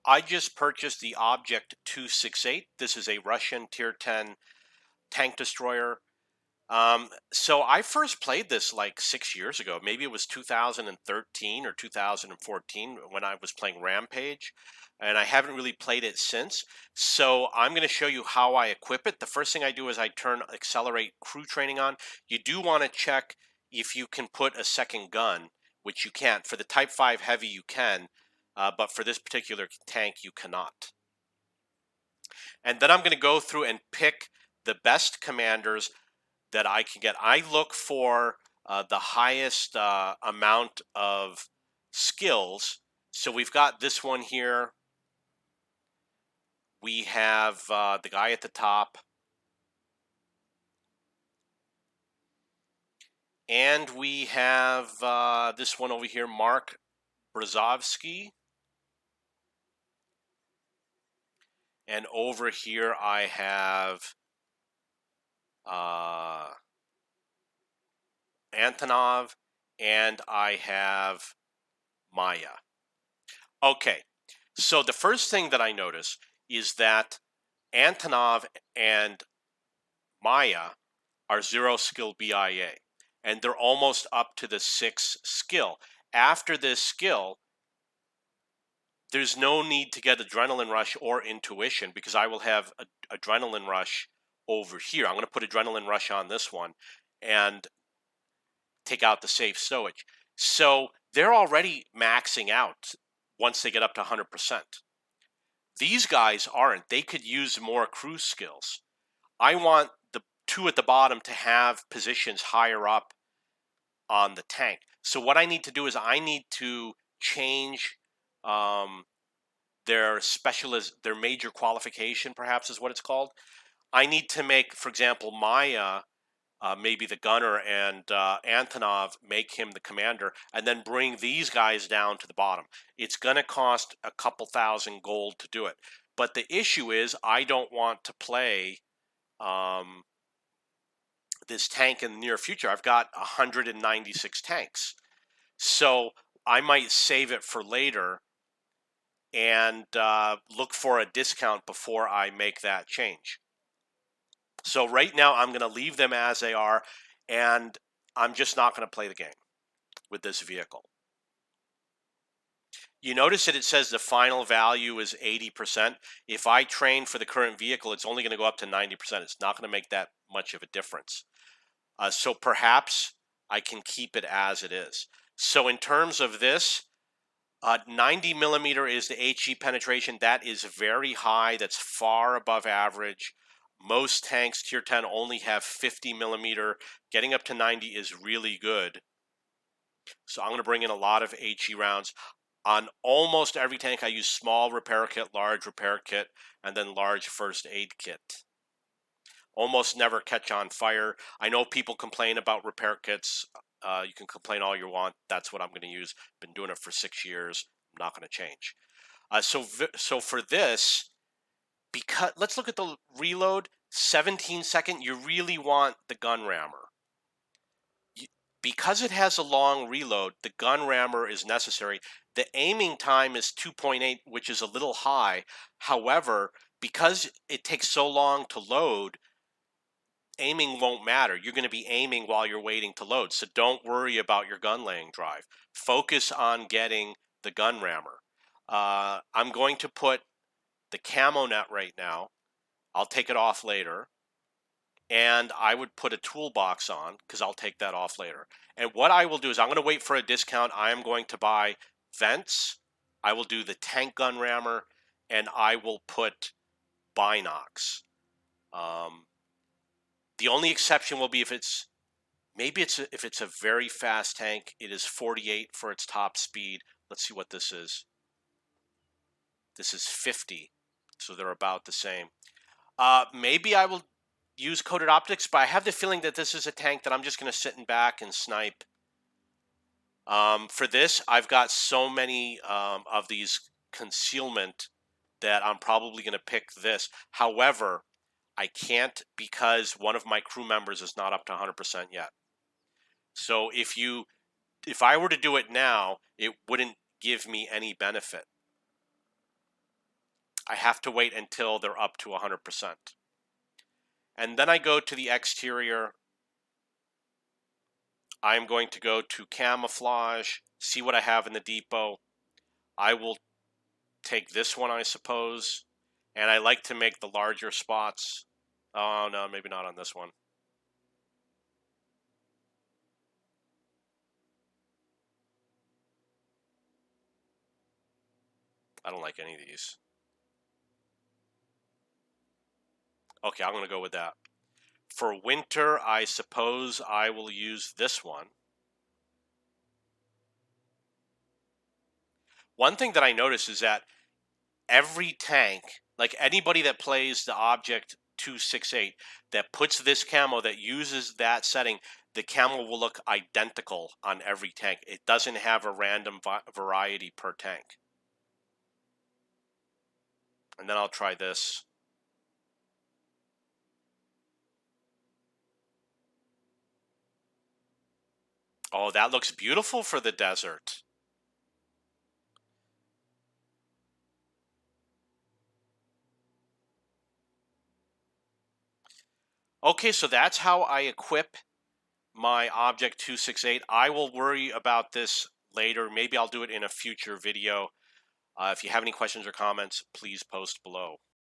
I just purchased the Object 268. This is a Russian Tier 10 tank destroyer. So I first played this like 6 years ago. Maybe it was 2013 or 2014 when I was playing Rampage, and I haven't really played it since. So I'm going to show you how I equip it. The first thing I do is I turn Accelerate Crew Training on. You do want to check if you can put a second gun, which you can't. For the Type 5 Heavy, you can, but for this particular tank, you cannot. And then I'm going to go through and pick the best commanders that I can get. I look for the highest amount of skills. So we've got this one here. We have the guy at the top. And we have this one over here, Mark Brzozowski. And over here I have Antonov, and I have Maya. Okay, so the first thing that I notice is that Antonov and Maya are 0 skill BIA, and they're almost up to the 6 skill. After this skill, there's no need to get Adrenaline Rush or Intuition because I will have Adrenaline Rush over here. I'm going to put Adrenaline Rush on this one and take out the safe stowage. So they're already maxing out once they get up to 100%. These guys aren't. They could use more crew skills. I want the 2 at the bottom to have positions higher up on the tank. So what I need to do is I need to change their major qualification, perhaps is what it's called. I need to make, for example, Maya maybe the gunner, and Antonov make him the commander, and then bring these guys down to the bottom. It's going to cost a couple thousand gold to do it. But the issue is I don't want to play this tank in the near future. I've got 196 tanks. So I might save it for later and look for a discount before I make that change. So right now I'm going to leave them as they are, and I'm just not going to play the game with this vehicle. You notice that it says the final value is 80%. If I train for the current vehicle, it's only going to go up to 90%. It's not going to make that much of a difference. So perhaps I can keep it as it is. So in terms of this, 90 millimeter is the HE penetration. That is very high. That's far above average. Most tanks, Tier 10, only have 50 millimeter. Getting up to 90 is really good. So I'm going to bring in a lot of HE rounds. On almost every tank, I use small repair kit, large repair kit, and then large first aid kit. Almost never catch on fire. I know people complain about repair kits. You can complain all you want. That's what I'm going to use. Been doing it for 6 years. I'm not going to change. So for this, because let's look at the reload. 17-second. You really want the gun rammer. Because it has a long reload, the gun rammer is necessary. The aiming time is 2.8, which is a little high. However, because it takes so long to load, aiming won't matter. You're going to be aiming while you're waiting to load. So don't worry about your gun laying drive. Focus on getting the gun rammer. I'm going to put the Camo Net right now. I'll take it off later. And I would put a toolbox on because I'll take that off later. And what I will do is I'm going to wait for a discount. I am going to buy vents. I will do the tank gun rammer, and I will put binocs. The only exception will be if it's a very fast tank. It is 48 for its top speed. Let's see what this is. This is 50, so they're about the same. Maybe I will use coated optics, but I have the feeling that this is a tank that I'm just going to sit in back and snipe. For this, I've got so many of these concealment that I'm probably going to pick this. However, I can't because one of my crew members is not up to 100% yet. So if I were to do it now, it wouldn't give me any benefit. I have to wait until they're up to 100%. And then I go to the exterior. I'm going to go to Camouflage, see what I have in the depot. I will take this one, I suppose, and I like to make the larger spots. Oh no, maybe not on this one. I don't like any of these. Okay, I'm going to go with that. For winter, I suppose I will use this one. One thing that I notice is that every tank, like anybody that plays the Object 268 that puts this camo, that uses that setting, the camo will look identical on every tank. It doesn't have a random variety per tank. And then I'll try this. Oh, that looks beautiful for the desert. Okay, so that's how I equip my Object 268. I will worry about this later. Maybe I'll do it in a future video. If you have any questions or comments, please post below.